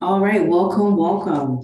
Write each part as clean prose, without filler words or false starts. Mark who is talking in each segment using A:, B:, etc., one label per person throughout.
A: All right, welcome, welcome.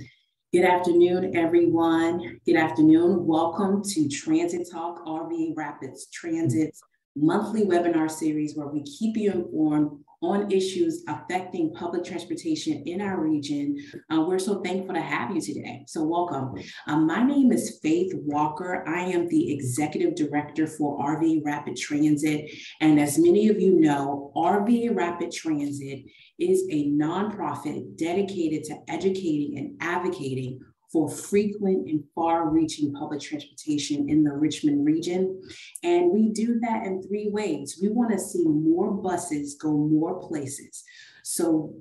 A: Good afternoon, everyone. Good afternoon. Welcome to Transit Talk, RVA Rapids Transit's monthly webinar series where we keep you informed on issues affecting public transportation in our region. We're so thankful to have you today. So welcome. My name is Faith Walker. I am the Executive Director for RVA Rapid Transit. And as many of you know, RVA Rapid Transit is a nonprofit dedicated to educating and advocating for frequent and far-reaching public transportation in the Richmond region. And we do that in three ways. We want to see more buses go more places. So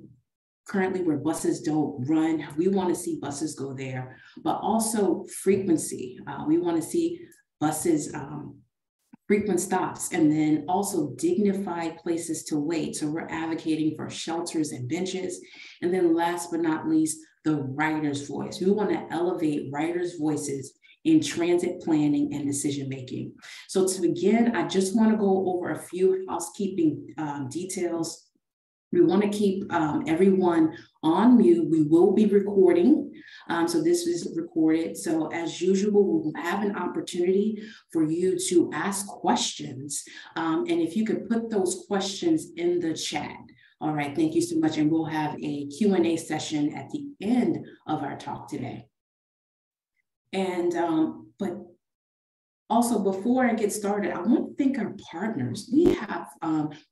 A: currently where buses don't run, we want to see buses go there, but also frequency. We want to see buses frequent stops, and then also dignified places to wait. So we're advocating for shelters and benches. And then last but not least, the rider's voice. We want to elevate riders' voices in transit planning and decision-making. So to begin, I just want to go over a few housekeeping details. We want to keep everyone on mute. We will be recording. So this is recorded. So as usual, we will have an opportunity for you to ask questions. And if you could put those questions in the chat. All right, thank you so much. And we'll have a Q&A session at the end of our talk today. And, but also, before I get started, I want to thank our partners. We have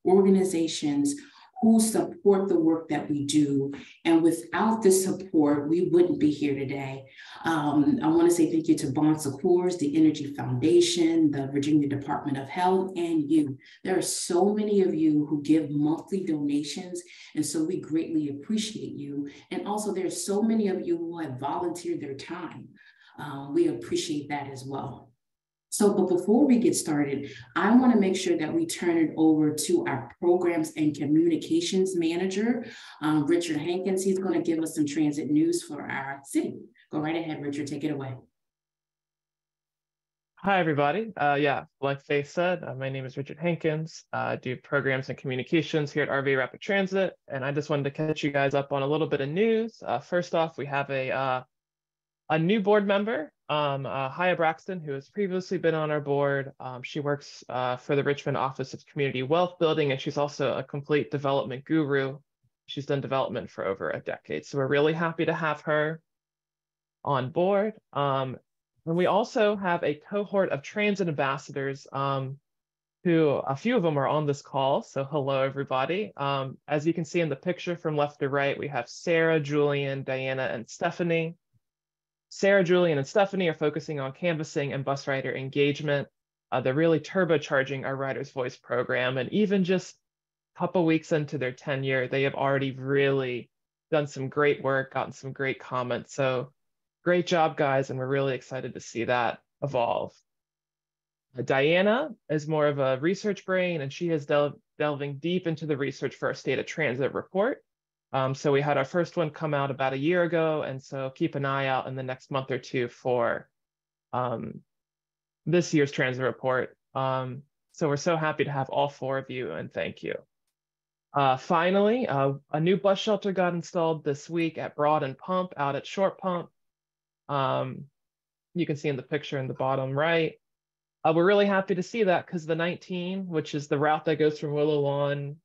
A: organizations who support the work that we do. And without this support, we wouldn't be here today. I want to say thank you to Bon Secours, the Energy Foundation, the Virginia Department of Health, and you. There are so many of you who give monthly donations, and so we greatly appreciate you. And also there's so many of you who have volunteered their time. We appreciate that as well. So, but before we get started, I want to make sure that we turn it over to our programs and communications manager, Richard Hankins. He's going to give us some transit news for our city. Go right ahead, Richard, take it away.
B: Hi, everybody. Like Faith said, my name is Richard Hankins. I do programs and communications here at RVA Rapid Transit, and I just wanted to catch you guys up on a little bit of news. First off, we have a new board member, Haya Braxton, who has previously been on our board. She works for the Richmond Office of Community Wealth Building, and she's also a complete development guru. She's done development for over a decade. So we're really happy to have her on board. And we also have a cohort of transit ambassadors who a few of them are on this call. So hello, everybody. As you can see in the picture from left to right, we have Sarah, Julian, Diana, and Stephanie. Sarah, Julian, and Stephanie are focusing on canvassing and bus rider engagement. They're really turbocharging our Rider's Voice program. And even just a couple weeks into their tenure, they have already really done some great work, gotten some great comments. So great job, guys. And we're really excited to see that evolve. Diana is more of a research brain, and she is delving deep into the research for our State of Transit report. So we had our first one come out about a year ago, and so keep an eye out in the next month or two for this year's transit report. So we're so happy to have all four of you, and thank you. Finally, a new bus shelter got installed this week at Broad and Pump out at Short Pump. You can see in the picture in the bottom right. We're really happy to see that because the 19, which is the route that goes from Willow Lawn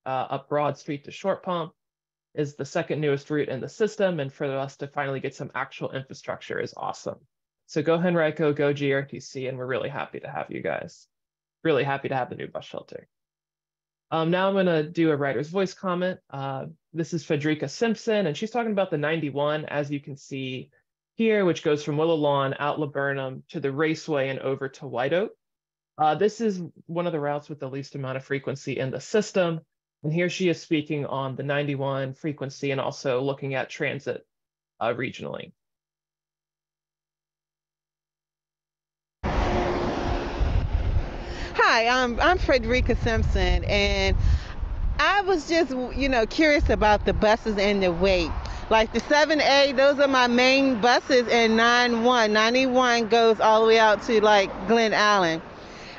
B: up Broad Street to Short Pump, is the second newest route in the system, and for us to finally get some actual infrastructure is awesome. So go Henrico, go GRTC, and we're really happy to have you guys. Really happy to have the new bus shelter. Now I'm gonna do a Rider's Voice comment. This is Frederica Simpson, and she's talking about the 91, as you can see here, which goes from Willow Lawn out Laburnum to the Raceway and over to White Oak. This is one of the routes with the least amount of frequency in the system. And here she is speaking on the 91 frequency and also looking at transit regionally.
C: Hi, I'm Frederica Simpson, and I was just, curious about the buses and the weight. Like the 7A, those are my main buses, and 91 goes all the way out to like Glen Allen.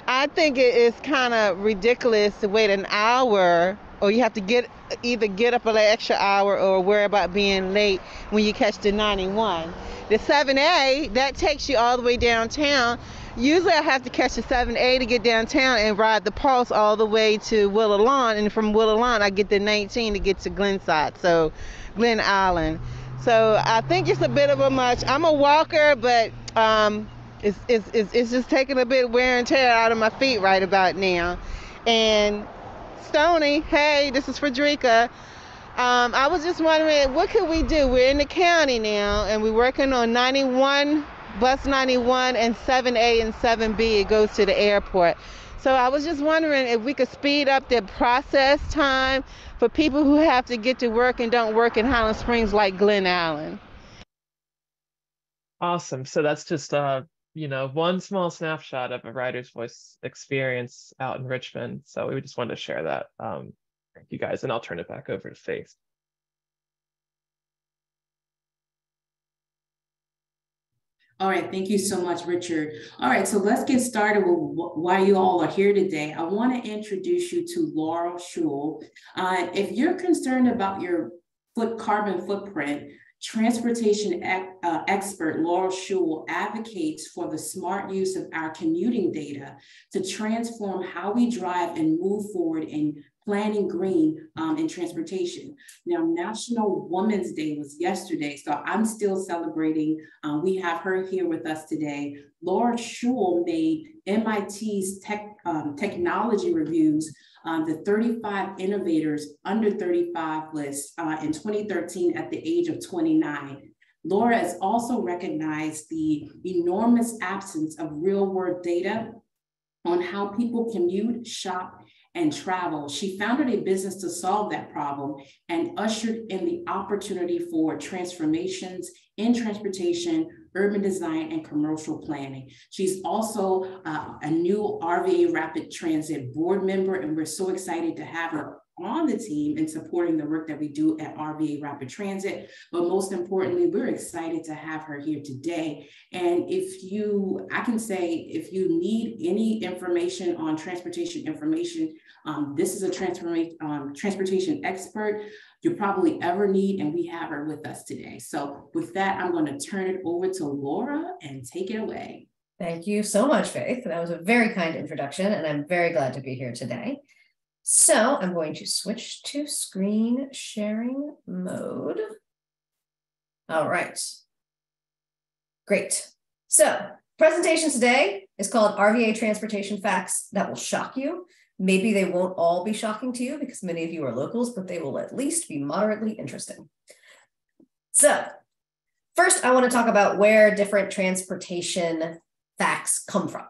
C: I think it is kind of ridiculous to wait an hour or you have to either get up an extra hour or worry about being late when you catch the 91. The 7A, that takes you all the way downtown. Usually I have to catch the 7A to get downtown and ride the Pulse all the way to Willow Lawn, and from Willow Lawn I get the 19 to get to Glenside, so Glen Island. So I think it's a bit of a much. I'm a walker, but it's just taking a bit of wear and tear out of my feet right about now. And Stoney, hey, this is Frederica. I was just wondering, what could we do? We're in the county now, and we're working on 91, bus 91, and 7A and 7B. It goes to the airport. So I was just wondering if we could speed up the process time for people who have to get to work and don't work in Highland Springs like Glen Allen.
B: Awesome. So that's just one small snapshot of a Rider's Voice experience out in Richmond. So we just wanted to share that. Thank you guys, and I'll turn it back over to Faith.
A: All right, thank you so much, Richard. All right, so let's get started with why you all are here today. I want to introduce you to Laura Schewel. If you're concerned about your carbon footprint, transportation expert Laura Schewel advocates for the smart use of our commuting data to transform how we drive and move forward in planning green in transportation. Now, National Women's Day was yesterday, so I'm still celebrating. We have her here with us today. Laura Schewel made MIT's technology reviews, the 35 innovators under 35 list in 2013 at the age of 29. Laura has also recognized the enormous absence of real-world data on how people commute, shop, and travel. She founded a business to solve that problem and ushered in the opportunity for transformations in transportation, urban design, and commercial planning. She's also a new RVA Rapid Transit board member, and we're so excited to have her on the team and supporting the work that we do at RVA Rapid Transit. But most importantly, we're excited to have her here today. And if you need any information on transportation information, this is a transportation expert you probably ever need, and we have her with us today. So with that, I'm going to turn it over to Laura and take it away.
D: Thank you so much, Faith. That was a very kind introduction, and I'm very glad to be here today. So I'm going to switch to screen sharing mode. All right. Great. So presentation today is called RVA Transportation Facts That Will Shock You. Maybe they won't all be shocking to you because many of you are locals, but they will at least be moderately interesting. So first, I want to talk about where different transportation facts come from.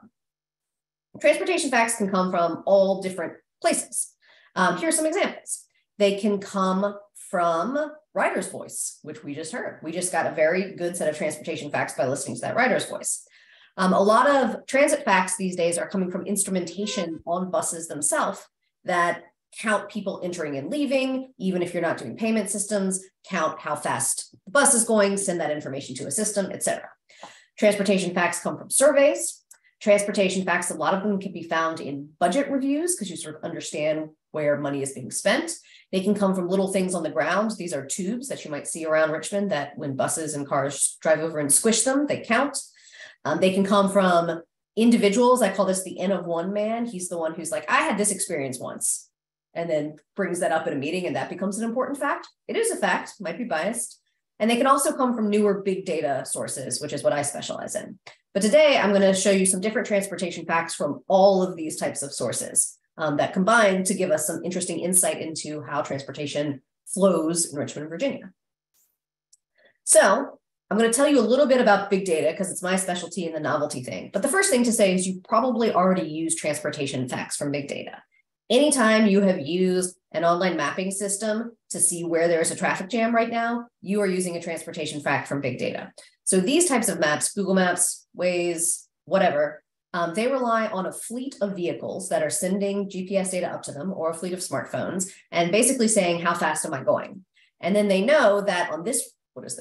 D: Transportation facts can come from all different places. Here are some examples. They can come from Rider's Voice, which we just heard. We just got a very good set of transportation facts by listening to that Rider's Voice. A lot of transit facts these days are coming from instrumentation on buses themselves that count people entering and leaving, even if you're not doing payment systems, count how fast the bus is going, send that information to a system, etc. Transportation facts come from surveys. Transportation facts, a lot of them can be found in budget reviews because you sort of understand where money is being spent. They can come from little things on the ground. These are tubes that you might see around Richmond that when buses and cars drive over and squish them, they count. They can come from individuals. I call this the N of one man. He's the one who's like, I had this experience once, and then brings that up in a meeting, and that becomes an important fact. It is a fact, might be biased. And they can also come from newer big data sources, which is what I specialize in. But today I'm going to show you some different transportation facts from all of these types of sources that combine to give us some interesting insight into how transportation flows in Richmond, Virginia. So I'm going to tell you a little bit about big data because it's my specialty in the novelty thing. But the first thing to say is you probably already use transportation facts from big data. Anytime you have used an online mapping system to see where there's a traffic jam right now, you are using a transportation fact from big data. So these types of maps, Google Maps, Waze, whatever, they rely on a fleet of vehicles that are sending GPS data up to them or a fleet of smartphones and basically saying, how fast am I going? And then they know that on this,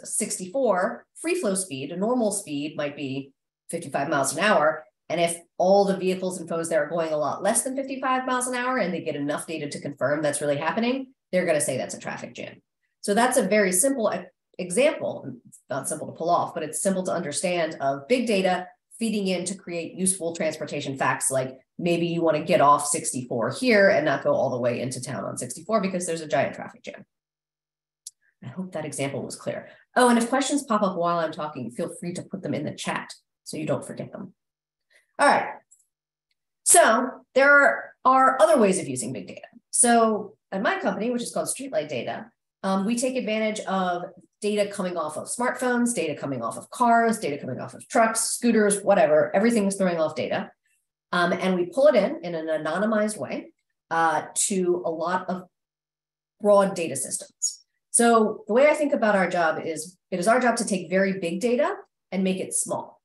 D: 64, free flow speed, a normal speed might be 55 miles an hour. And if all the vehicles and phones there are going a lot less than 55 miles an hour and they get enough data to confirm that's really happening, they're going to say that's a traffic jam. So that's a very simple example. It's not simple to pull off, but it's simple to understand of big data feeding in to create useful transportation facts, like maybe you want to get off 64 here and not go all the way into town on 64 because there's a giant traffic jam. I hope that example was clear. Oh, and if questions pop up while I'm talking, feel free to put them in the chat so you don't forget them. All right. So there are other ways of using big data. So at my company, which is called StreetLight Data, we take advantage of data coming off of smartphones, data coming off of cars, data coming off of trucks, scooters, whatever. Everything is throwing off data. And we pull it in an anonymized way to a lot of broad data systems. So the way I think about our job is, it is our job to take very big data and make it small.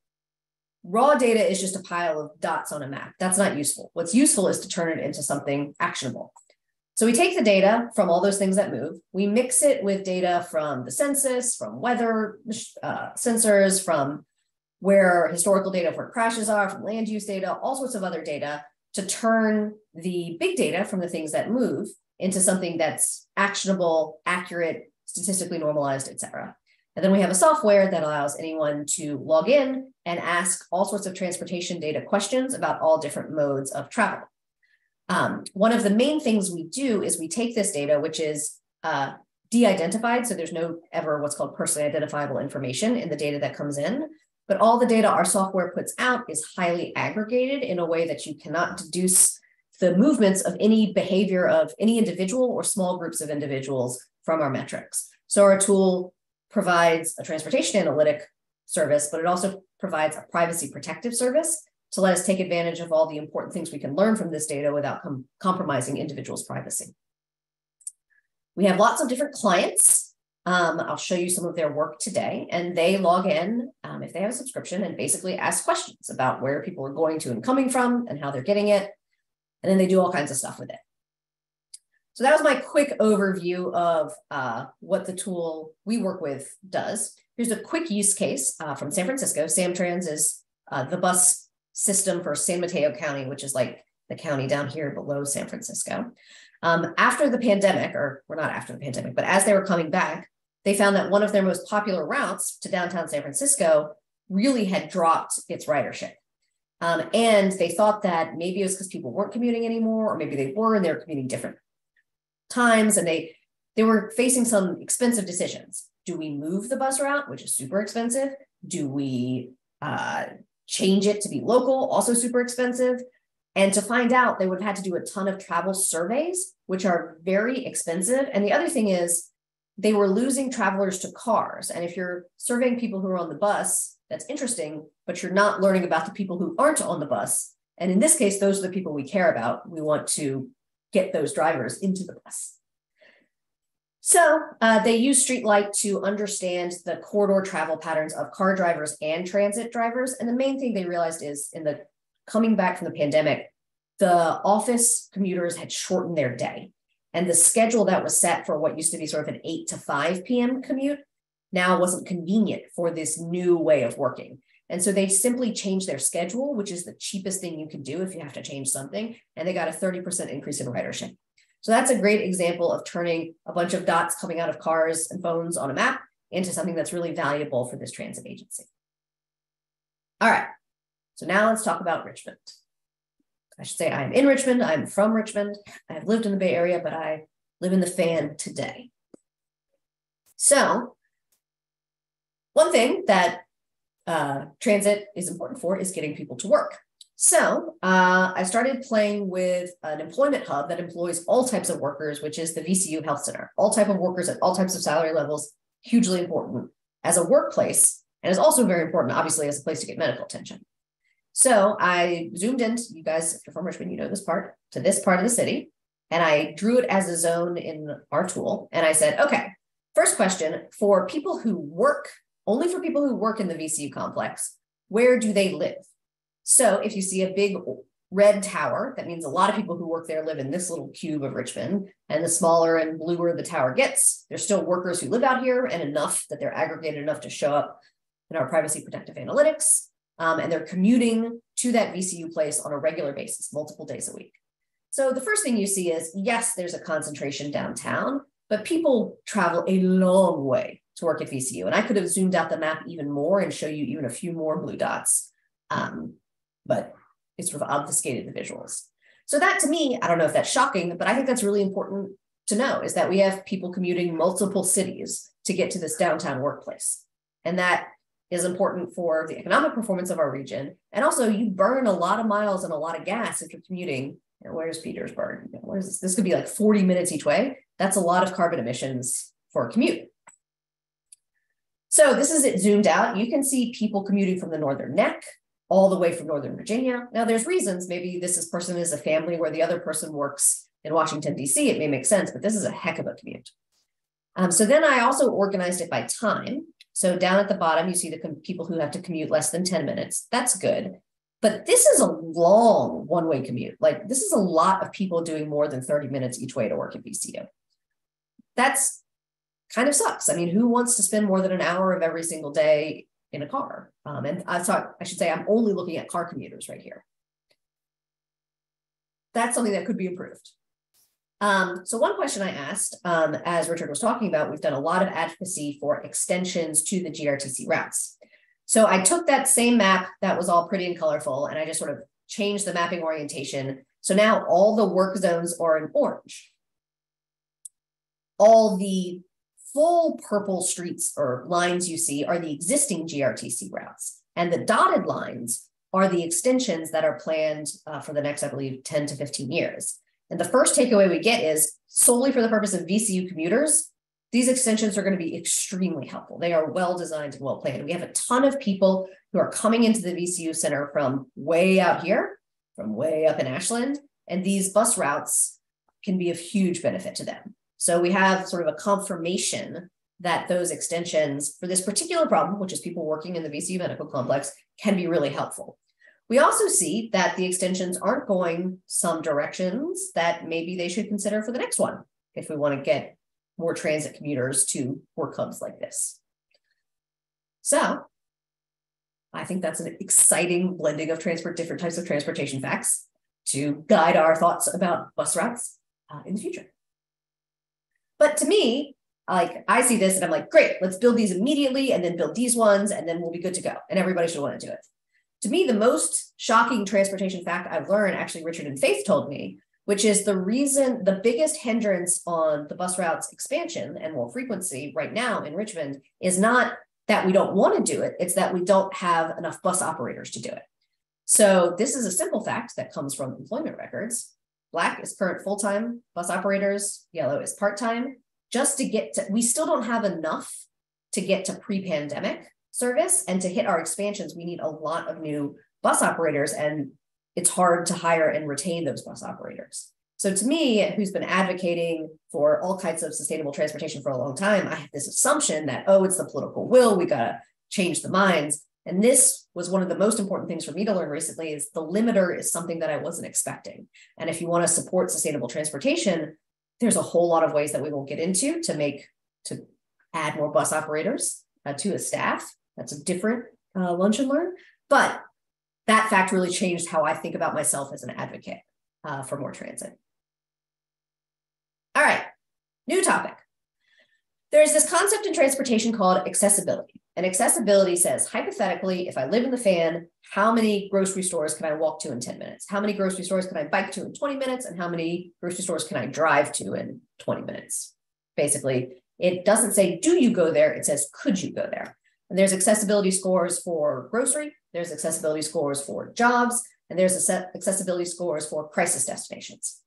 D: Raw data is just a pile of dots on a map. That's not useful. What's useful is to turn it into something actionable. So we take the data from all those things that move, we mix it with data from the census, from weather sensors, from where historical data of where crashes are, from land use data, all sorts of other data, to turn the big data from the things that move into something that's actionable, accurate, statistically normalized, et cetera. And then we have a software that allows anyone to log in and ask all sorts of transportation data questions about all different modes of travel. One of the main things we do is we take this data, which is de-identified, so there's no ever what's called personally identifiable information in the data that comes in, but all the data our software puts out is highly aggregated in a way that you cannot deduce the movements of any behavior of any individual or small groups of individuals from our metrics. So our tool provides a transportation analytic service, but it also provides a privacy protective service to let us take advantage of all the important things we can learn from this data without compromising individuals' privacy. We have lots of different clients. I'll show you some of their work today, and they log in if they have a subscription and basically ask questions about where people are going to and coming from and how they're getting it. And then they do all kinds of stuff with it. So that was my quick overview of what the tool we work with does. Here's a quick use case from San Francisco. Samtrans is the bus system for San Mateo County, which is like the county down here below San Francisco. After the pandemic, or we're not after the pandemic, but as they were coming back, they found that one of their most popular routes to downtown San Francisco really had dropped its ridership. And they thought that maybe it was because people weren't commuting anymore, or maybe they were and they were commuting different times, and they were facing some expensive decisions. Do we move the bus route, which is super expensive? Do we change it to be local, also super expensive? And to find out, they would have had to do a ton of travel surveys, which are very expensive. And the other thing is, they were losing travelers to cars. And if you're surveying people who are on the bus, that's interesting, but you're not learning about the people who aren't on the bus. And in this case, those are the people we care about. We want to get those drivers into the bus. So they use StreetLight to understand the corridor travel patterns of car drivers and transit drivers. And the main thing they realized is, in the coming back from the pandemic, the office commuters had shortened their day. And the schedule that was set for what used to be sort of an 8 to 5 p.m. commute now wasn't convenient for this new way of working. And so they simply changed their schedule, which is the cheapest thing you can do if you have to change something. And they got a 30% increase in ridership. So that's a great example of turning a bunch of dots coming out of cars and phones on a map into something that's really valuable for this transit agency. All right, so now let's talk about Richmond. I should say I'm in Richmond, I'm from Richmond. I have lived in the Bay Area, but I live in the Fan today. So one thing that transit is important for is getting people to work. So I started playing with an employment hub that employs all types of workers, which is the VCU Health Center. All type of workers at all types of salary levels, hugely important as a workplace, and is also very important, obviously, as a place to get medical attention. So I zoomed in, you guys, if you're from Richmond, you know this part, to this part of the city, and I drew it as a zone in our tool. And I said, okay, first question, for people who work, only for people who work in the VCU complex, where do they live? So if you see a big red tower, that means a lot of people who work there live in this little cube of Richmond, and the smaller and bluer the tower gets, there's still workers who live out here, and enough that they're aggregated enough to show up in our privacy protective analytics. and they're commuting to that VCU place on a regular basis, multiple days a week. So the first thing you see is, yes, there's a concentration downtown, but people travel a long way to work at VCU. And I could have zoomed out the map even more and show you even a few more blue dots, but it's sort of obfuscated the visuals. So that, to me, I don't know if that's shocking, but I think that's really important to know, is that we have people commuting multiple cities to get to this downtown workplace. And that is important for the economic performance of our region. And also, you burn a lot of miles and a lot of gas if you're commuting. Where's Petersburg? Where's this? This could be like 40 minutes each way. That's a lot of carbon emissions for a commute. So this is it zoomed out. You can see people commuting from the Northern Neck all the way from Northern Virginia. Now there's reasons. Maybe this person is a family where the other person works in Washington, D.C. It may make sense, but this is a heck of a commute. So then I also organized it by time. So down at the bottom, you see the people who have to commute less than 10 minutes. That's good. But this is a long one-way commute. Like, this is a lot of people doing more than 30 minutes each way to work at VCU. That's kind of sucks. I mean, who wants to spend more than an hour of every single day in a car? And I should say I'm only looking at car commuters right here. That's something that could be improved. So one question I asked, as Richard was talking about, we've done a lot of advocacy for extensions to the GRTC routes. So I took that same map that was all pretty and colorful, and I just sort of changed the mapping orientation. So now all the work zones are in orange. All the full purple streets or lines you see are the existing GRTC routes. And the dotted lines are the extensions that are planned for the next, I believe, 10 to 15 years. And the first takeaway we get is, solely for the purpose of VCU commuters, these extensions are going to be extremely helpful. They are well designed and well planned. We have a ton of people who are coming into the VCU Center from way out here, from way up in Ashland, and these bus routes can be of huge benefit to them. So we have sort of a confirmation that those extensions for this particular problem, which is people working in the VCU medical complex, can be really helpful. We also see that the extensions aren't going some directions that maybe they should consider for the next one, if we want to get more transit commuters to work hubs like this. So I think that's an exciting blending of different types of transportation facts to guide our thoughts about bus routes in the future. But to me, like, I see this and I'm like, great, let's build these immediately and then build these ones and then we'll be good to go. And everybody should want to do it. To me, the most shocking transportation fact I've learned, actually Richard and Faith told me, which is the biggest hindrance on the bus routes expansion and more frequency right now in Richmond is not that we don't want to do it, it's that we don't have enough bus operators to do it. So this is a simple fact that comes from employment records. Black is current full-time bus operators, yellow is part-time. Just to get to, we still don't have enough to get to pre-pandemic service, and to hit our expansions, we need a lot of new bus operators, and it's hard to hire and retain those bus operators. So to me, who's been advocating for all kinds of sustainable transportation for a long time, I have this assumption that, oh, it's the political will, we gotta change the minds. And this was one of the most important things for me to learn recently, is the limiter is something that I wasn't expecting. And if you want to support sustainable transportation, there's a whole lot of ways that we won't get into to add more bus operators to a staff. That's a different lunch and learn. But that fact really changed how I think about myself as an advocate for more transit. All right, new topic. There's this concept in transportation called accessibility. And accessibility says, hypothetically, if I live in the fan, how many grocery stores can I walk to in 10 minutes? How many grocery stores can I bike to in 20 minutes? And how many grocery stores can I drive to in 20 minutes? Basically, it doesn't say, do you go there? It says, could you go there? And there's accessibility scores for grocery, there's accessibility scores for jobs, and there's accessibility scores for crisis destinations.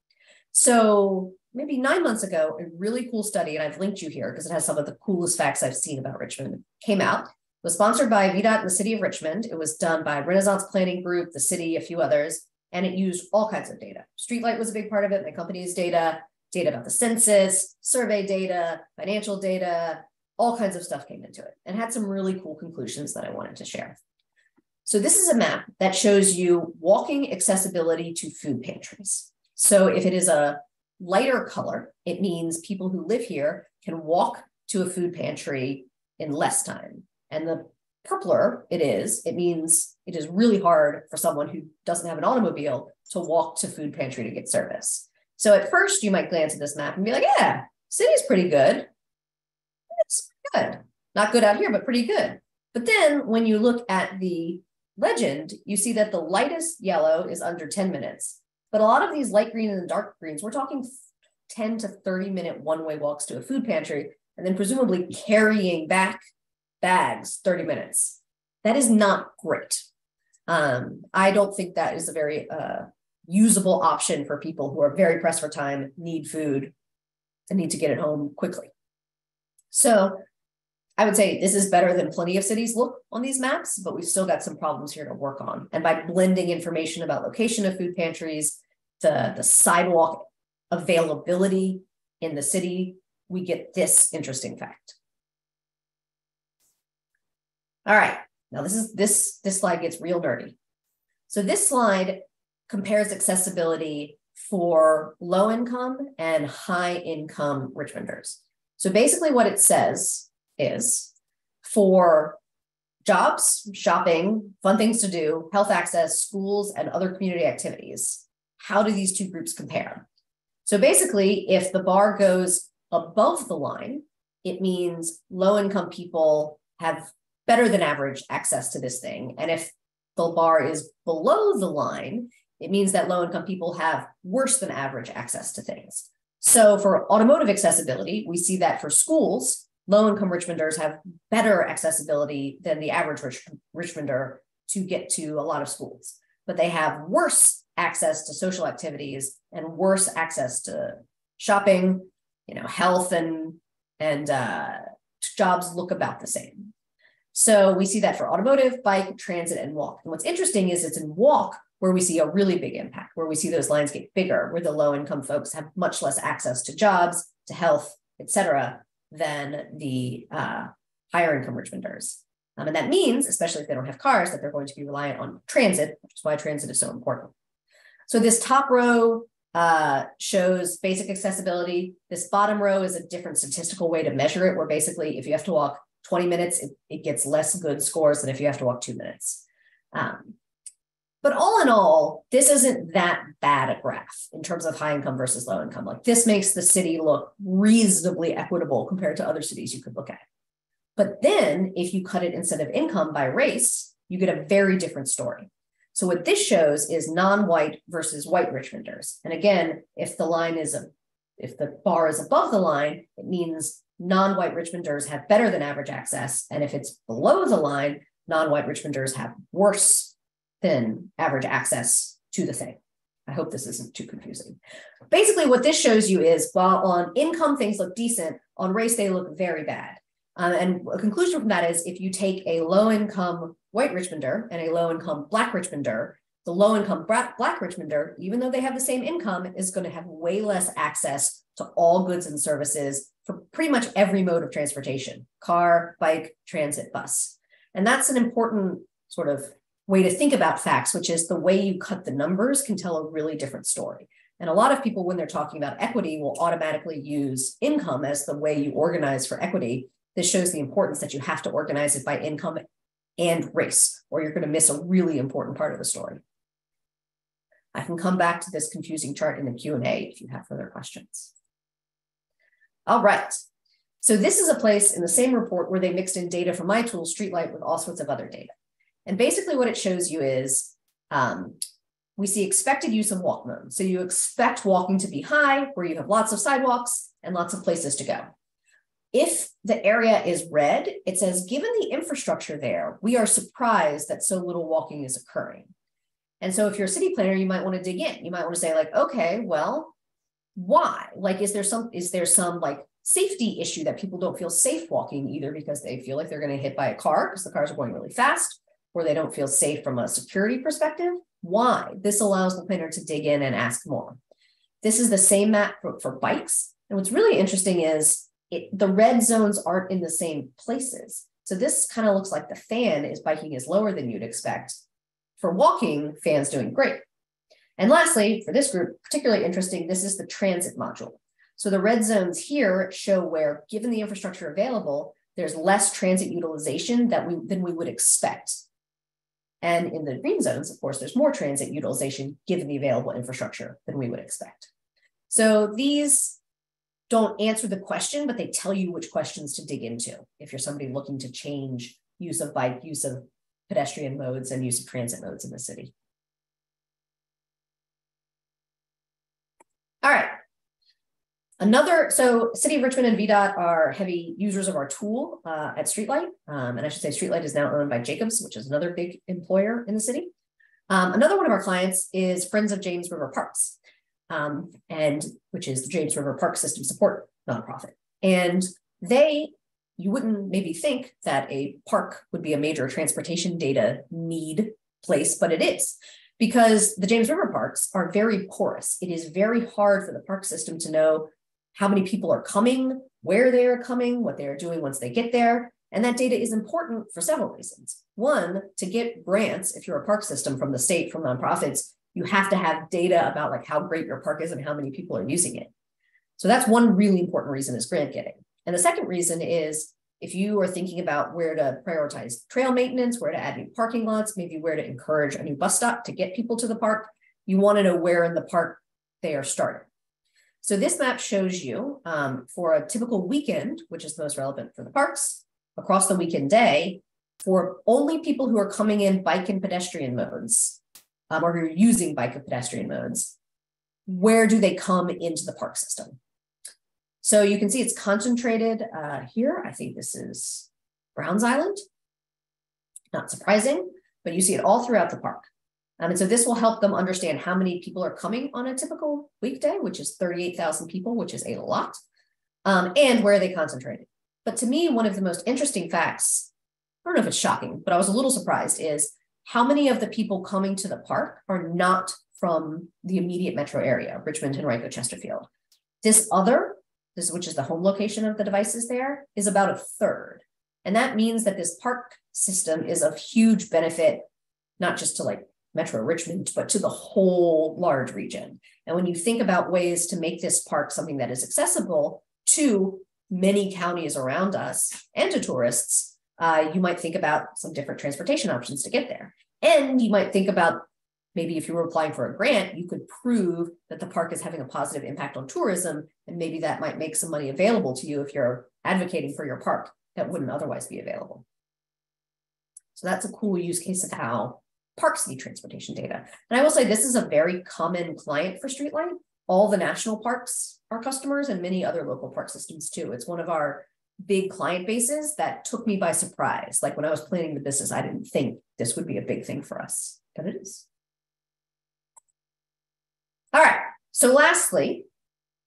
D: So maybe 9 months ago, a really cool study, and I've linked you here because it has some of the coolest facts I've seen about Richmond, came out. It was sponsored by VDOT and the City of Richmond. It was done by Renaissance Planning Group, the city, a few others, and it used all kinds of data. StreetLight was a big part of it, my company's data about the census, survey data, financial data, all kinds of stuff came into it, and had some really cool conclusions that I wanted to share. So this is a map that shows you walking accessibility to food pantries. So if it is a lighter color, it means people who live here can walk to a food pantry in less time. And the purpler it means it is really hard for someone who doesn't have an automobile to walk to food pantry to get service. So at first you might glance at this map and be like, yeah, city's pretty good. It's good. Not good out here, but pretty good. But then when you look at the legend, you see that the lightest yellow is under 10 minutes. But a lot of these light green and dark greens, we're talking 10 to 30-minute one-way walks to a food pantry, and then presumably carrying back bags 30 minutes. That is not great. I don't think that is a very usable option for people who are very pressed for time, need food, and need to get it home quickly. So I would say this is better than plenty of cities look on these maps, but we've still got some problems here to work on. And by blending information about location of food pantries, the sidewalk availability in the city, we get this interesting fact. All right, now this slide gets real nerdy. So this slide compares accessibility for low income and high income Richmonders. So basically what it says is for jobs, shopping, fun things to do, health access, schools, and other community activities, how do these two groups compare? So basically, if the bar goes above the line, it means low-income people have better than average access to this thing. And if the bar is below the line, it means that low-income people have worse than average access to things. So for automotive accessibility, we see that for schools, low-income Richmonders have better accessibility than the average Richmonder to get to a lot of schools, but they have worse access to social activities and worse access to shopping, health and jobs look about the same. So we see that for automotive, bike, transit, and walk. And what's interesting is it's in walk where we see a really big impact, where we see those lines get bigger, where the low-income folks have much less access to jobs, to health, et cetera, than the higher income Richmonders. And that means, especially if they don't have cars, that they're going to be reliant on transit, which is why transit is so important. So this top row shows basic accessibility. This bottom row is a different statistical way to measure it, where basically if you have to walk 20 minutes, it gets less good scores than if you have to walk 2 minutes. But all in all, this isn't that bad a graph in terms of high income versus low income. Like this makes the city look reasonably equitable compared to other cities you could look at. But then if you cut it instead of income by race, you get a very different story. So what this shows is non-white versus white Richmonders. And again, if the bar is above the line, it means non-white Richmonders have better than average access. And if it's below the line, non-white Richmonders have worse than average access to the thing. I hope this isn't too confusing. Basically, what this shows you is while on income things look decent, on race they look very bad. And a conclusion from that is if you take a low-income white Richmonder and a low-income Black Richmonder, the low-income Black Richmonder, even though they have the same income, is going to have way less access to all goods and services for pretty much every mode of transportation: car, bike, transit, bus. And that's an important sort of way to think about facts, which is the way you cut the numbers can tell a really different story. And a lot of people, when they're talking about equity, will automatically use income as the way you organize for equity. This shows the importance that you have to organize it by income and race, or you're going to miss a really important part of the story. I can come back to this confusing chart in the Q&A if you have further questions. All right. So this is a place in the same report where they mixed in data from my tool, StreetLight, with all sorts of other data. And basically what it shows you is we see expected use of walk mode. So you expect walking to be high, where you have lots of sidewalks and lots of places to go. If the area is red, it says, given the infrastructure there, we are surprised that so little walking is occurring. And so if you're a city planner, you might want to dig in. You might want to say like, okay, well, why? Like, is there some like safety issue that people don't feel safe walking, either because they feel like they're going to hit by a car because the cars are going really fast, or they don't feel safe from a security perspective? Why? This allows the planner to dig in and ask more. This is the same map for bikes. And what's really interesting is the red zones aren't in the same places. So this kind of looks like the fan is biking is lower than you'd expect. For walking, fan's doing great. And lastly, for this group, particularly interesting, this is the transit module. So the red zones here show where, given the infrastructure available, there's less transit utilization than we would expect. And in the green zones, of course, there's more transit utilization given the available infrastructure than we would expect. So these don't answer the question, but they tell you which questions to dig into if you're somebody looking to change use of bike, use of pedestrian modes, and use of transit modes in the city. All right. So City of Richmond and VDOT are heavy users of our tool at StreetLight. And I should say StreetLight is now owned by Jacobs, which is another big employer in the city. Another one of our clients is Friends of James River Parks, which is the James River Park System Support nonprofit. And you wouldn't maybe think that a park would be a major transportation data need place, but it is. Because the James River parks are very porous. It is very hard for the park system to know how many people are coming, where they are coming, what they are doing once they get there. And that data is important for several reasons. One, to get grants, if you're a park system from the state, from nonprofits, you have to have data about like how great your park is and how many people are using it. So that's one really important reason is grant getting. And the second reason is if you are thinking about where to prioritize trail maintenance, where to add new parking lots, maybe where to encourage a new bus stop to get people to the park, you want to know where in the park they are starting. So this map shows you for a typical weekend, which is the most relevant for the parks, across the weekend day, for only people who are coming in bike and pedestrian modes, or who are using bike and pedestrian modes, where do they come into the park system? So you can see it's concentrated here. I think this is Browns Island. Not surprising, but you see it all throughout the park. And so this will help them understand how many people are coming on a typical weekday, which is 38,000 people, which is a lot, and where are they concentrated. But to me, one of the most interesting facts, I don't know if it's shocking, but I was a little surprised, is how many of the people coming to the park are not from the immediate metro area, Richmond, Henrico, Chesterfield. Which is the home location of the devices there, is about a third. And that means that this park system is of huge benefit, not just to like Metro Richmond, but to the whole large region. And when you think about ways to make this park something that is accessible to many counties around us and to tourists, you might think about some different transportation options to get there. And you might think about maybe if you were applying for a grant, you could prove that the park is having a positive impact on tourism, and maybe that might make some money available to you if you're advocating for your park that wouldn't otherwise be available. So that's a cool use case of how parks need transportation data. And I will say this is a very common client for StreetLight. All the national parks are customers and many other local park systems too. It's one of our big client bases that took me by surprise. Like when I was planning the business, I didn't think this would be a big thing for us, but it is. All right, so lastly,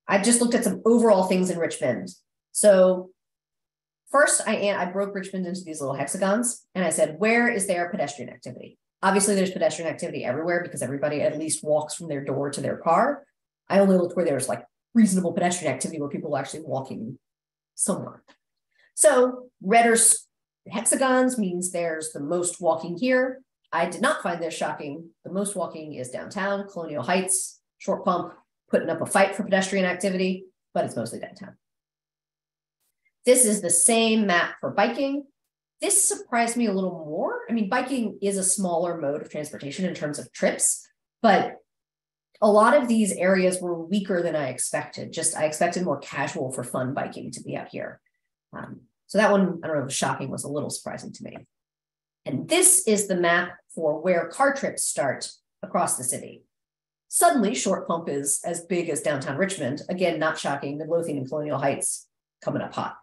D: I just looked at some overall things in Richmond. So first, I broke Richmond into these little hexagons, and I said, where is there pedestrian activity? Obviously, there's pedestrian activity everywhere because everybody at least walks from their door to their car. I only looked where there's like reasonable pedestrian activity where people are actually walking somewhere. So redder hexagons means there's the most walking here. I did not find this shocking. The most walking is downtown, Colonial Heights, Short Pump, putting up a fight for pedestrian activity, but it's mostly downtown. This is the same map for biking. This surprised me a little more. I mean, biking is a smaller mode of transportation in terms of trips, but a lot of these areas were weaker than I expected. I expected more casual for fun biking to be out here. So that one, I don't know if shocking, was a little surprising to me. And this is the map for where car trips start across the city. Suddenly, Short Pump is as big as downtown Richmond. Again, not shocking, Midlothian and Colonial Heights coming up hot.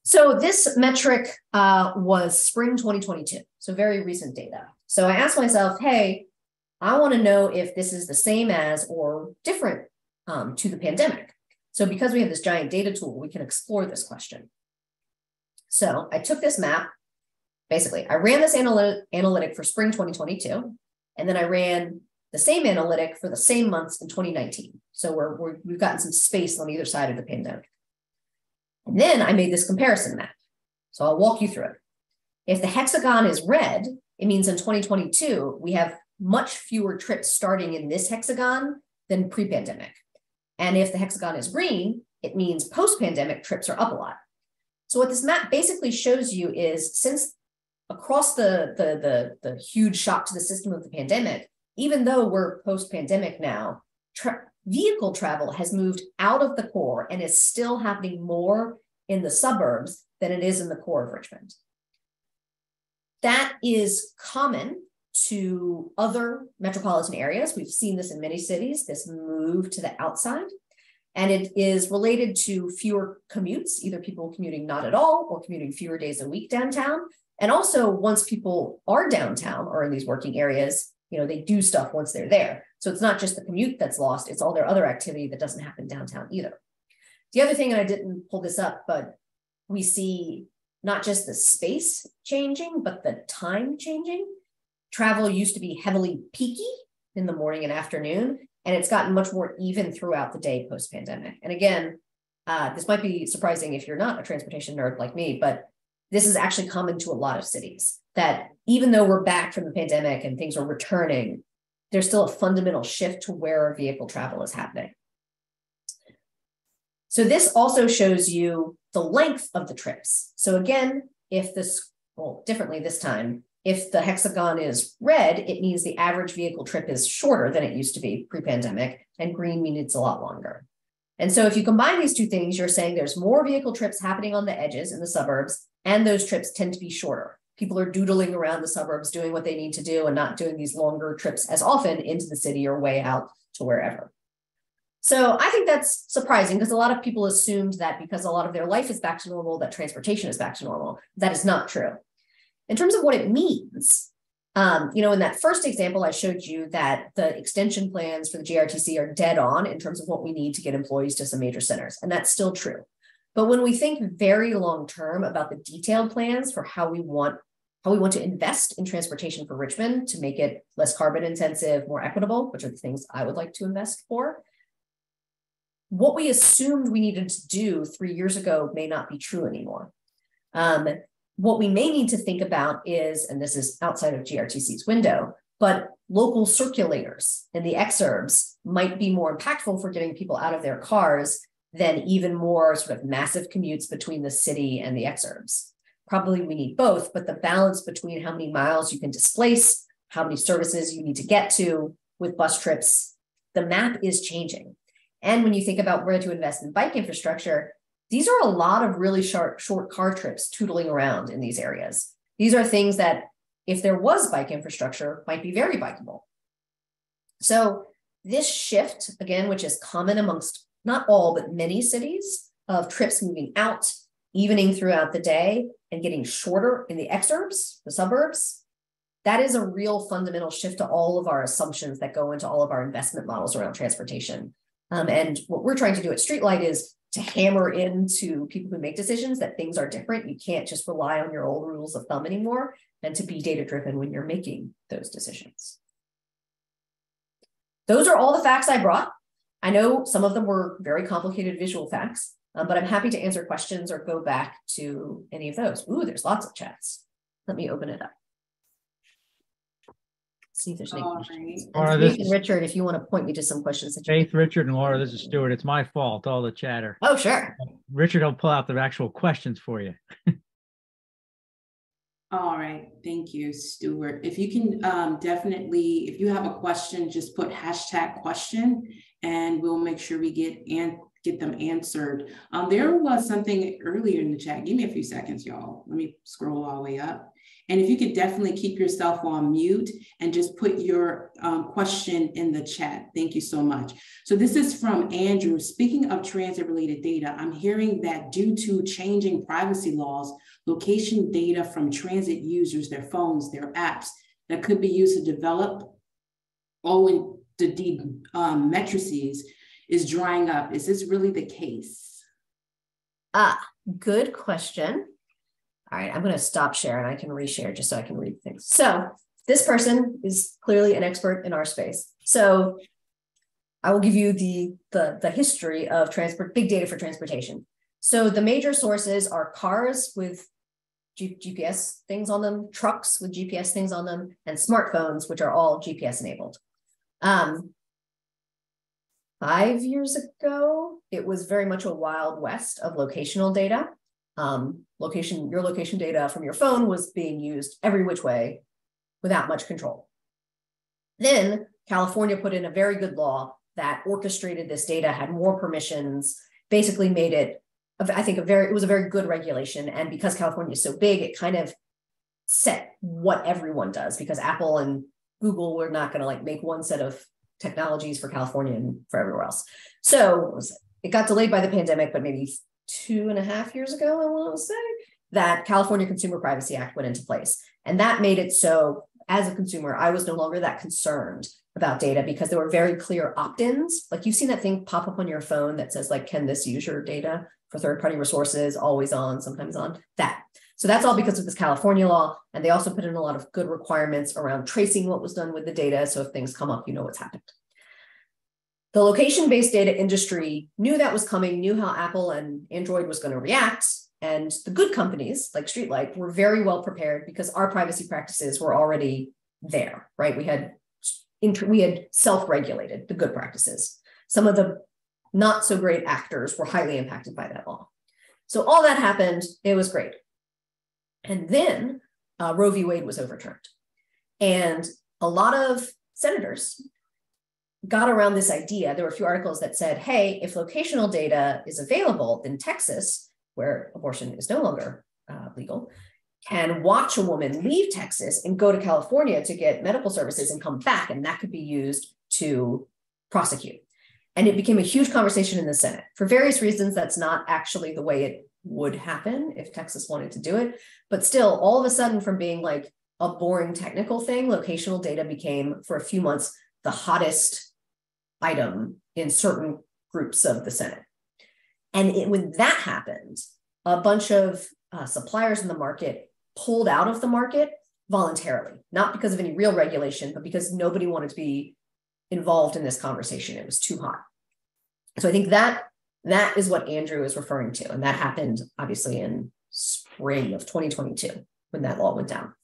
D: So this metric was spring 2022, so very recent data. So I asked myself, hey, I want to know if this is the same as or different to the pandemic. So because we have this giant data tool, we can explore this question. So I took this map. Basically, I ran this analytic for spring 2022, and then I ran the same analytic for the same months in 2019. So we've gotten some space on either side of the pandemic. And then I made this comparison map. So I'll walk you through it. If the hexagon is red, it means in 2022, we have much fewer trips starting in this hexagon than pre-pandemic. And if the hexagon is green, it means post-pandemic trips are up a lot. So what this map basically shows you is, since across the huge shock to the system of the pandemic, even though we're post-pandemic now, vehicle travel has moved out of the core and is still happening more in the suburbs than it is in the core of Richmond. That is common to other metropolitan areas. We've seen this in many cities, this move to the outside. And it is related to fewer commutes, either people commuting not at all or commuting fewer days a week downtown. And also, once people are downtown or in these working areas, they do stuff once they're there. So it's not just the commute that's lost, it's all their other activity that doesn't happen downtown either. The other thing, and I didn't pull this up, but we see not just the space changing, but the time changing. Travel used to be heavily peaky in the morning and afternoon, and it's gotten much more even throughout the day post-pandemic. And again, this might be surprising if you're not a transportation nerd like me, but this is actually common to a lot of cities, that even though we're back from the pandemic and things are returning, there's still a fundamental shift to where vehicle travel is happening. So this also shows you the length of the trips. So again, differently this time, if the hexagon is red, it means the average vehicle trip is shorter than it used to be pre-pandemic, and green means it's a lot longer. And so if you combine these two things, you're saying there's more vehicle trips happening on the edges in the suburbs, and those trips tend to be shorter. People are doodling around the suburbs, doing what they need to do, and not doing these longer trips as often into the city or way out to wherever. So I think that's surprising, because a lot of people assumed that because a lot of their life is back to normal, that transportation is back to normal. That is not true. In terms of what it means, in that first example, I showed you that the extension plans for the GRTC are dead on in terms of what we need to get employees to some major centers, and that's still true. But when we think very long term about the detailed plans for how we want to invest in transportation for Richmond to make it less carbon intensive, more equitable, which are the things I would like to invest for, what we assumed we needed to do 3 years ago may not be true anymore. What we may need to think about is, and this is outside of GRTC's window, but local circulators in the exurbs might be more impactful for getting people out of their cars than even more sort of massive commutes between the city and the exurbs. Probably we need both, but the balance between how many miles you can displace, how many services you need to get to with bus trips, the map is changing. And when you think about where to invest in bike infrastructure, these are a lot of really short car trips tootling around in these areas. These are things that, if there was bike infrastructure, might be very bikeable. So this shift, again, which is common amongst not all, but many cities, of trips moving out, evening throughout the day, and getting shorter in the exurbs, the suburbs, that is a real fundamental shift to all of our assumptions that go into all of our investment models around transportation. And what we're trying to do at StreetLight is to hammer into people who make decisions that things are different. You can't just rely on your old rules of thumb anymore, and to be data-driven when you're making those decisions. Those are all the facts I brought. I know some of them were very complicated visual facts, but I'm happy to answer questions or go back to any of those. Ooh, there's lots of chats. Let me open it up. See if there's any questions. Laura, Faith and Richard, if you want to point me to some questions.
E: Faith, Richard, and Laura, this is Stuart. It's my fault, all the chatter.
D: Oh, sure.
E: Richard will pull out the actual questions for you.
A: All right. Thank you, Stuart. If you can definitely, if you have a question, just put #question and we'll make sure we get them answered. There was something earlier in the chat. Give me a few seconds, y'all. Let me scroll all the way up. And if you could definitely keep yourself on mute and just put your question in the chat. Thank you so much. So this is from Andrew. Speaking of transit-related data, I'm hearing that due to changing privacy laws, location data from transit users, their phones, their apps, that could be used to develop metrices is drying up. Is this really the case?
D: Good question. All right, I'm going to stop share and I can reshare just so I can read things. So this person is clearly an expert in our space. So I will give you the history of big data for transportation. So the major sources are cars with GPS things on them, trucks with GPS things on them, and smartphones, which are all GPS enabled. 5 years ago, it was very much a wild west of locational data. your location data from your phone was being used every which way without much control. Then California put in a very good law that orchestrated this data, had more permissions, basically made it, I think, it was a very good regulation. And because California is so big, it kind of set what everyone does, because Apple and Google were not going to like make one set of technologies for California and for everywhere else. So it got delayed by the pandemic, but maybe 2.5 years ago, I want to say, that California Consumer Privacy Act went into place. And that made it so, as a consumer, I was no longer that concerned about data because there were very clear opt-ins. Like you've seen that thing pop up on your phone that says like, can this use your data for third-party resources, always on, sometimes on, that. So that's all because of this California law. And they also put in a lot of good requirements around tracing what was done with the data. So if things come up, you know what's happened. The location-based data industry knew that was coming, knew how Apple and Android was going to react. And the good companies like StreetLight were very well prepared because our privacy practices were already there, right? We had self-regulated the good practices. Some of the not so great actors were highly impacted by that law. So all that happened, it was great. And then Roe v. Wade was overturned. And a lot of senators got around this idea. There were a few articles that said, hey, if locational data is available, then Texas, where abortion is no longer legal, can watch a woman leave Texas and go to California to get medical services and come back, and that could be used to prosecute. And it became a huge conversation in the Senate. For various reasons, that's not actually the way it would happen if Texas wanted to do it. But still, all of a sudden, from being like a boring technical thing, locational data became, for a few months, the hottest item in certain groups of the Senate. And when that happened, a bunch of suppliers in the market pulled out of the market voluntarily, not because of any real regulation, but because nobody wanted to be involved in this conversation. It was too hot. So I think that is what Andrew is referring to. And that happened obviously in spring of 2022 when that law went down.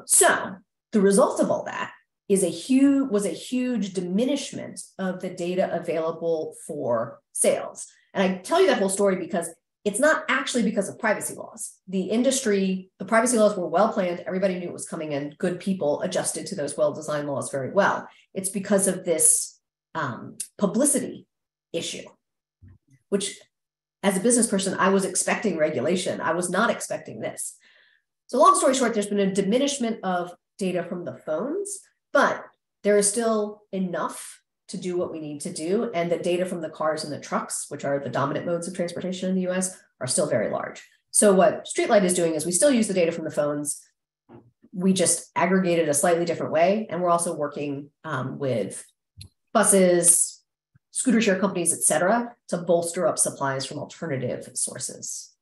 D: So the result of all that was a huge diminishment of the data available for sales. And I tell you that whole story because it's not actually because of privacy laws. The privacy laws were well planned. Everybody knew it was coming in. Good people adjusted to those well-designed laws very well. It's because of this publicity issue, which as a business person, I was expecting regulation. I was not expecting this. So long story short, there's been a diminishment of data from the phones, but there is still enough to do what we need to do. And the data from the cars and the trucks, which are the dominant modes of transportation in the US, are still very large. So what StreetLight is doing is we still use the data from the phones. We just aggregate it a slightly different way. And we're also working with buses, scooter share companies, et cetera, to bolster up supplies from alternative sources.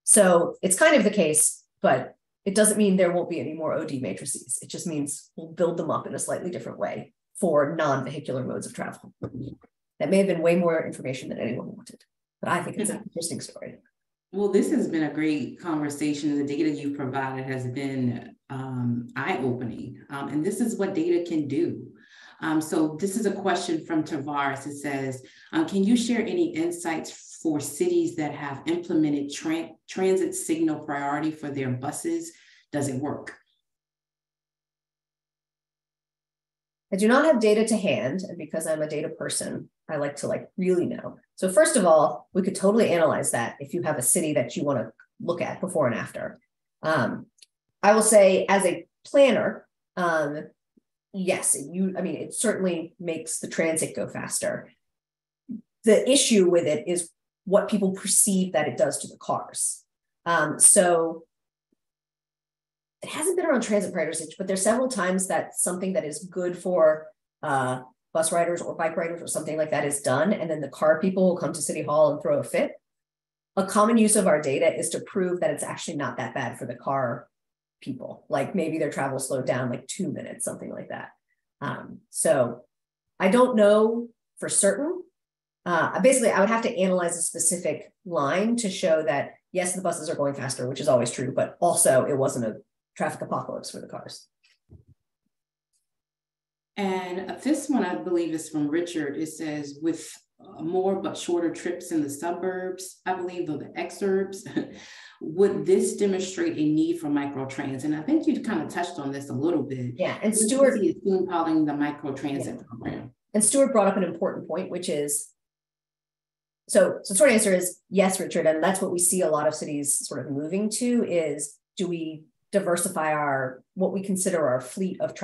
D: So it's kind of the case, but it doesn't mean there won't be any more OD matrices. It just means we'll build them up in a slightly different way for non-vehicular modes of travel. That may have been way more information than anyone wanted, but I think it's an interesting story.
A: Well, this has been a great conversation. The data you've provided has been eye-opening, and this is what data can do. So this is a question from Tavares. It says, can you share any insights for cities that have implemented transit signal priority for their buses? Does it work?
D: I do not have data to hand, and because I'm a data person, I like to really know. So first of all, we could totally analyze that if you have a city that you want to look at before and after. I will say as a planner, yes, it certainly makes the transit go faster. The issue with it is what people perceive that it does to the cars. So it hasn't been around transit prioritization, but there's several times that something that is good for bus riders or bike riders or something like that is done. And then the car people will come to City Hall and throw a fit. A common use of our data is to prove that it's actually not that bad for the car people. Like maybe their travel slowed down 2 minutes, something like that. So I don't know for certain. Basically, I would have to analyze a specific line to show that, yes, the buses are going faster, which is always true, but also it wasn't a traffic apocalypse for the cars.
A: And this one, I believe, is from Richard. It says, with more but shorter trips in the suburbs, I believe, or the exurbs. Would this demonstrate a need for microtransit? And I think you kind of touched on this a little bit.
D: Yeah, and Stuart
A: is soon calling the microtransit program.
D: And Stuart brought up an important point, which is, so short answer is yes, Richard, and that's what we see a lot of cities sort of moving to is, do we diversify what we consider our fleet of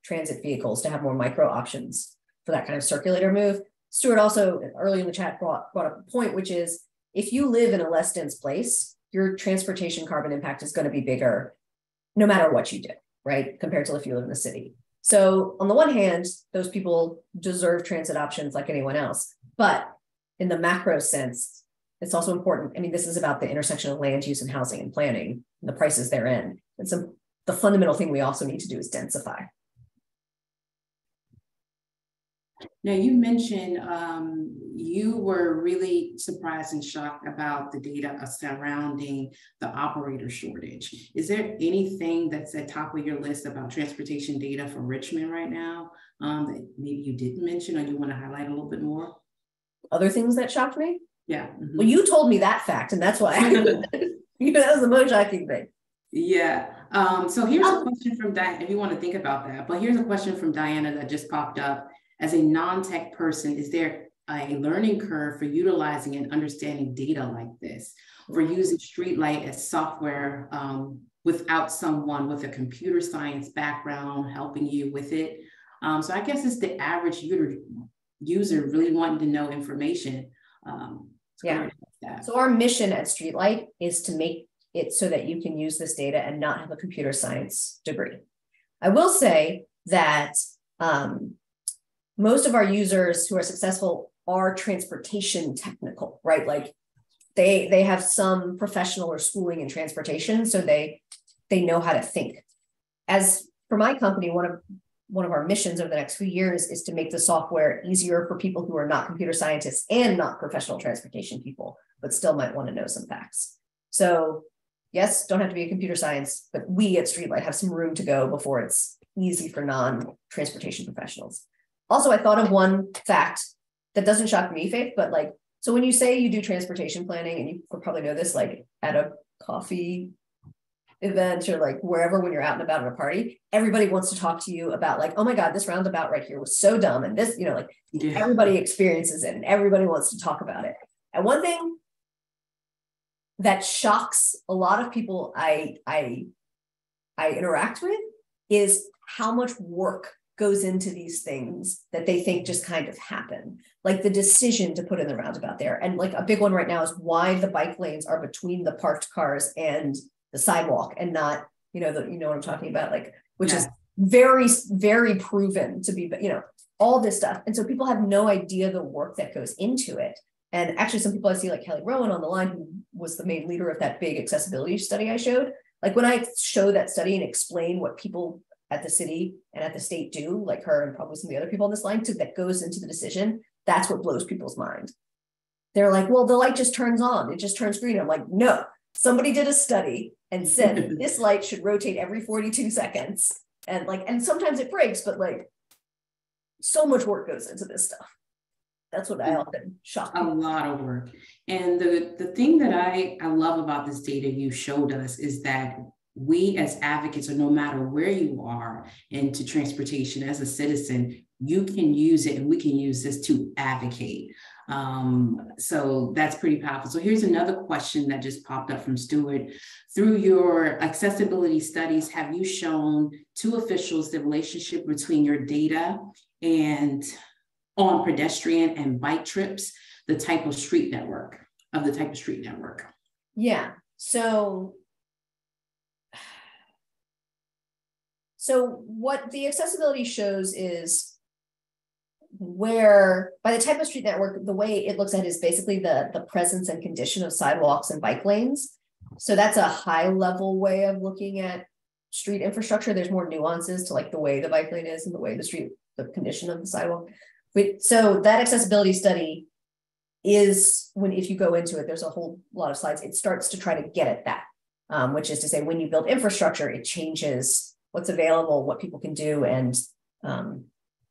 D: transit vehicles to have more micro options for that kind of circulator move? Stuart also early in the chat brought up a point, which is, if you live in a less dense place, your transportation carbon impact is going to be bigger no matter what you do, right? Compared to if you live in a city. So on the one hand, those people deserve transit options like anyone else. But in the macro sense, it's also important. I mean, this is about the intersection of land use and housing and planning and the prices therein. And so the fundamental thing we also need to do is densify.
A: Now, you mentioned you were really surprised and shocked about the data surrounding the operator shortage. Is there anything that's at top of your list about transportation data for Richmond right now that maybe you didn't mention or you want to highlight a little bit more?
D: Other things that shocked me?
A: Yeah. Mm-hmm.
D: Well, you told me that fact, and that's why that was the most shocking thing.
A: Yeah. So here's a question from Diana, if you want to think about that, but here's a question from Diana that just popped up. As a non-tech person, is there a learning curve for utilizing and understanding data like this, for using StreetLight as software without someone with a computer science background helping you with it? So I guess it's the average user really wanting to know information.
D: Yeah. So our mission at StreetLight is to make it so that you can use this data and not have a computer science degree. I will say that most of our users who are successful are transportation technical, right? Like they have some professional or schooling in transportation, so they know how to think. As for my company, one of our missions over the next few years is to make the software easier for people who are not computer scientists and not professional transportation people, but still might want to know some facts. So yes, don't have to be a computer science, but we at StreetLight have some room to go before it's easy for non-transportation professionals. Also, I thought of one fact that doesn't shock me, Faith, but like, so when you say you do transportation planning, and you could probably know this, like at a coffee event or like wherever, when you're out and about at a party, everybody wants to talk to you about like, oh my God, this roundabout right here was so dumb. And this, like everybody experiences it and everybody wants to talk about it. And one thing that shocks a lot of people I interact with is how much work goes into these things that they think just kind of happen, like the decision to put in the roundabout there. And like a big one right now is why the bike lanes are between the parked cars and the sidewalk and not, you know what I'm talking about, like, which is very, very proven to be, all this stuff. And so people have no idea the work that goes into it. And actually some people I see, like Kelly Rowan on the line, who was the main leader of that big accessibility study I showed, like when I show that study and explain what people at the city and at the state do, like her and probably some of the other people on this line too, that goes into the decision, that's what blows people's mind. They're like, well, the light just turns on, it just turns green. I'm like, no, somebody did a study and said this light should rotate every 42 seconds. And sometimes it breaks, but like so much work goes into this stuff. That's what I often shock
A: people. A lot of work. And the thing that I love about this data you showed us is that we as advocates, or no matter where you are into transportation as a citizen, you can use it and we can use this to advocate. So that's pretty powerful. So here's another question that just popped up from Stuart. Through your accessibility studies, have you shown to officials the relationship between your data and on pedestrian and bike trips, the type of street network?
D: Yeah, So what the accessibility shows is where, by the type of street network, the way it looks at is basically the presence and condition of sidewalks and bike lanes. So that's a high level way of looking at street infrastructure. There's more nuances to like the way the bike lane is and the way the condition of the sidewalk. So that accessibility study is if you go into it, there's a whole lot of slides. It starts to try to get at that, which is to say, when you build infrastructure, it changes what's available, what people can do, and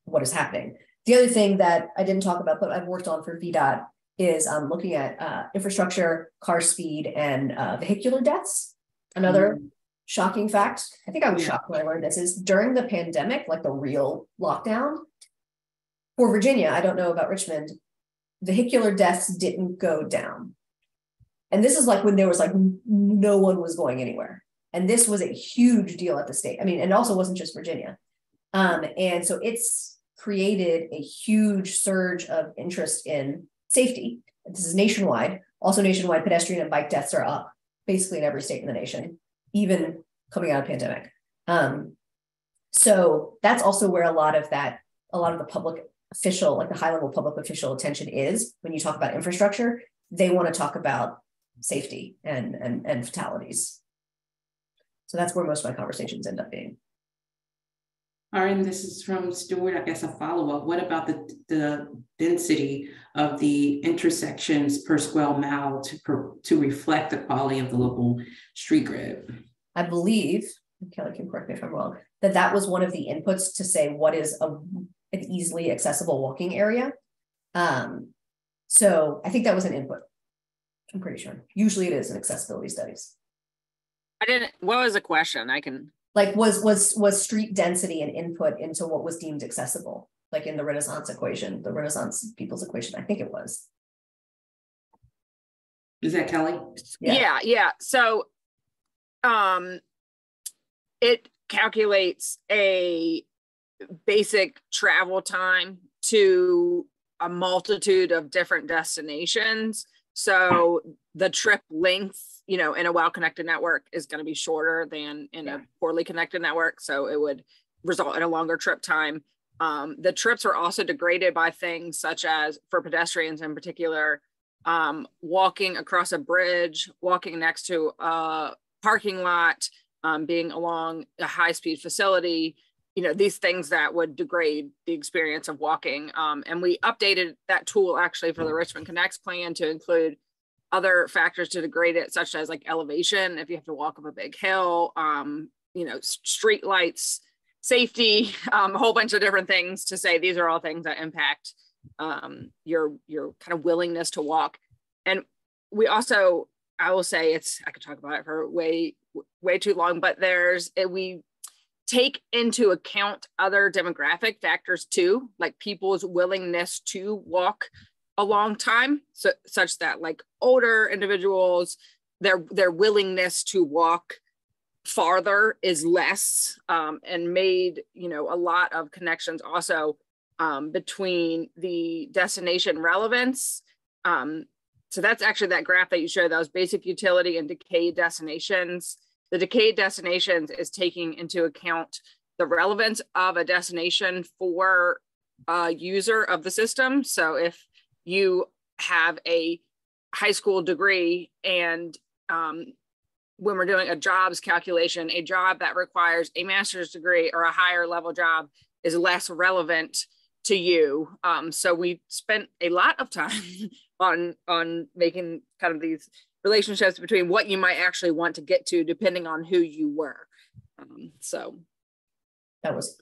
D: what is happening. The other thing that I didn't talk about, but I've worked on for VDOT is looking at infrastructure, car speed, and vehicular deaths. Another shocking fact, I think I was shocked when I learned this, is during the pandemic, like the real lockdown, for Virginia, I don't know about Richmond, vehicular deaths didn't go down. And this is like when there was like no one was going anywhere. And this was a huge deal at the state. I mean, and it also wasn't just Virginia. And so it's created a huge surge of interest in safety. This is nationwide. Also nationwide, pedestrian and bike deaths are up basically in every state in the nation, even coming out of pandemic. So that's also where a lot of the public official, like the high level public official attention is when you talk about infrastructure. They want to talk about safety and fatalities. So that's where most of my conversations end up being.
A: All right, and this is from Stuart, I guess a follow-up. What about the density of the intersections per square mile to reflect the quality of the local street grid? I believe, Kelly can correct me if I'm wrong, that was one of the inputs to say what is an easily accessible walking area. So I think that was an input. I'm pretty sure. Usually it is in accessibility studies.
F: What was the question? I can.
D: Like was street density an input into what was deemed accessible, like in the Renaissance equation, the Renaissance people's equation? I think it was. Is that Kelly?
F: Yeah. So it calculates a basic travel time to a multitude of different destinations. So the trip length, in a well-connected network is going to be shorter than in a poorly connected network. So it would result in a longer trip time. The trips are also degraded by things such as, for pedestrians in particular, walking across a bridge, walking next to a parking lot, being along a high-speed facility, these things that would degrade the experience of walking. And we updated that tool actually for the Richmond Connects plan to include other factors to degrade it, such as like elevation, if you have to walk up a big hill, street lights, safety, a whole bunch of different things to say these are all things that impact your kind of willingness to walk. And we also, I will say I could talk about it for way too long, but we take into account other demographic factors too, like people's willingness to walk a long time, such that like older individuals, their willingness to walk farther is less, and made a lot of connections also between the destination relevance. So that's actually that graph that you showed, that was basic utility and decayed destinations. The decayed destinations is taking into account the relevance of a destination for a user of the system. So if you have a high school degree and when we're doing a jobs calculation, a job that requires a master's degree or a higher level job is less relevant to you. So we spent a lot of time on making kind of these relationships between what you might actually want to get to depending on who you were. So
D: that was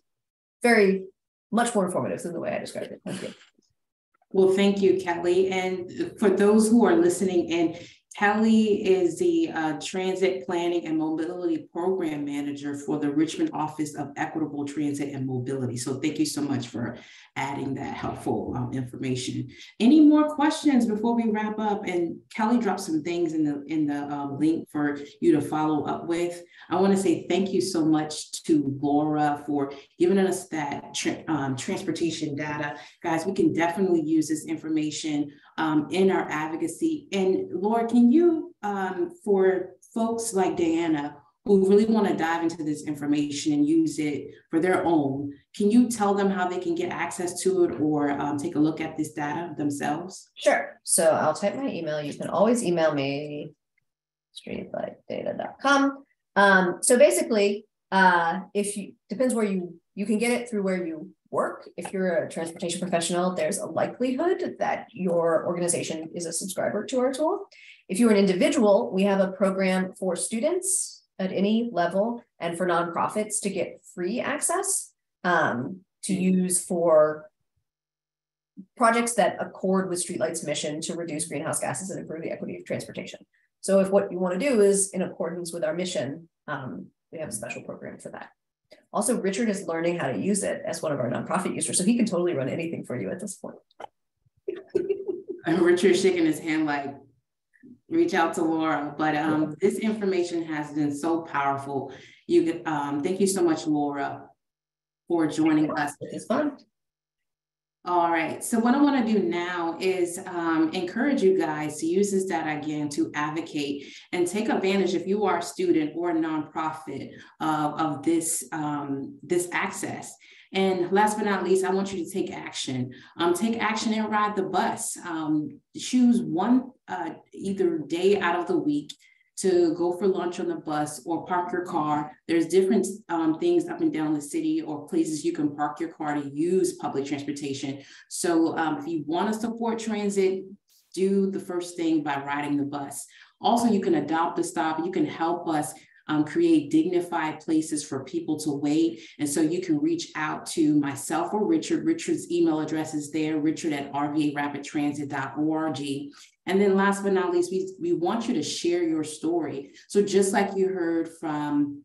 D: very much more informative than the way I described it. Thank you.
A: Well, thank you, Kelly. And for those who are listening in, Kelly is the Transit Planning and Mobility Program Manager for the Richmond Office of Equitable Transit and Mobility. So thank you so much for adding that helpful information. Any more questions before we wrap up? And Kelly dropped some things in the link for you to follow up with. I want to say thank you so much to Laura for giving us that transportation data. Guys, we can definitely use this information in our advocacy. And Laura, can you, for folks like Diana, who really want to dive into this information and use it for their own, can you tell them how they can get access to it or take a look at this data themselves?
D: Sure. So I'll type my email. You can always email me, streetlightdata.com. So basically, depends where you can get it through where you work. If you're a transportation professional, there's a likelihood that your organization is a subscriber to our tool. If you're an individual, we have a program for students at any level and for nonprofits to get free access to use for projects that accord with StreetLight's mission to reduce greenhouse gases and improve the equity of transportation. So if what you want to do is in accordance with our mission, we have a special program for that. Also, Richard is learning how to use it as one of our nonprofit users, so he can totally run anything for you at this point.
A: Richard's shaking his hand like, reach out to Laura. But this information has been so powerful. Thank you so much, Laura, for joining us.
D: It's fun.
A: All right, so what I want to do now is encourage you guys to use this data again to advocate and take advantage, if you are a student or a nonprofit, of this access. And last but not least, I want you to take action. Take action and ride the bus. Choose one either day out of the week to go for lunch on the bus or park your car. There's different things up and down the city or places you can park your car to use public transportation. So if you want to support transit, do the first thing by riding the bus. Also, you can adopt a stop. You can help us create dignified places for people to wait. And so you can reach out to myself or Richard. Richard's email address is there, richard@rvarapidtransit.org. And then last but not least, we want you to share your story. So just like you heard from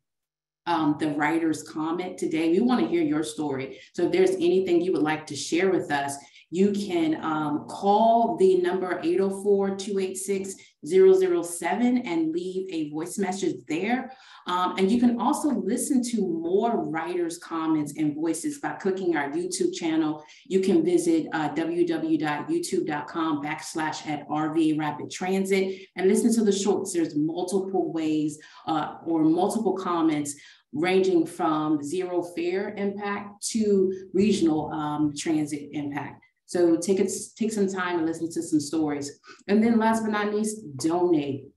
A: the writer's comment today, we want to hear your story. So if there's anything you would like to share with us, you can call the number 804-286-007 and leave a voice message there. And you can also listen to more writers' comments and voices by clicking our YouTube channel. You can visit www.youtube.com/@RVA Rapid Transit and listen to the shorts. There's multiple ways or multiple comments ranging from zero fare impact to regional transit impact. So take some time and listen to some stories. And then last but not least, donate.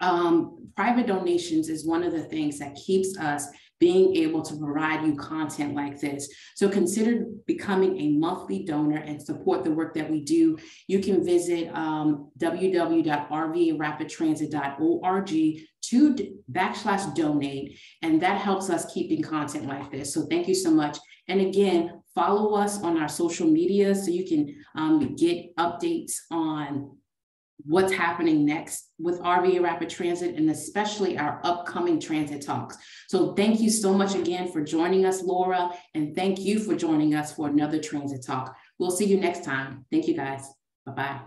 A: Private donations is one of the things that keeps us being able to provide you content like this. So consider becoming a monthly donor and support the work that we do. You can visit www.rvarapidtransit.org/donate, and that helps us keeping content like this. So thank you so much. And again, follow us on our social media so you can get updates on what's happening next with RVA Rapid Transit and especially our upcoming transit talks. So thank you so much again for joining us, Laura, and thank you for joining us for another transit talk. We'll see you next time. Thank you guys. Bye-bye.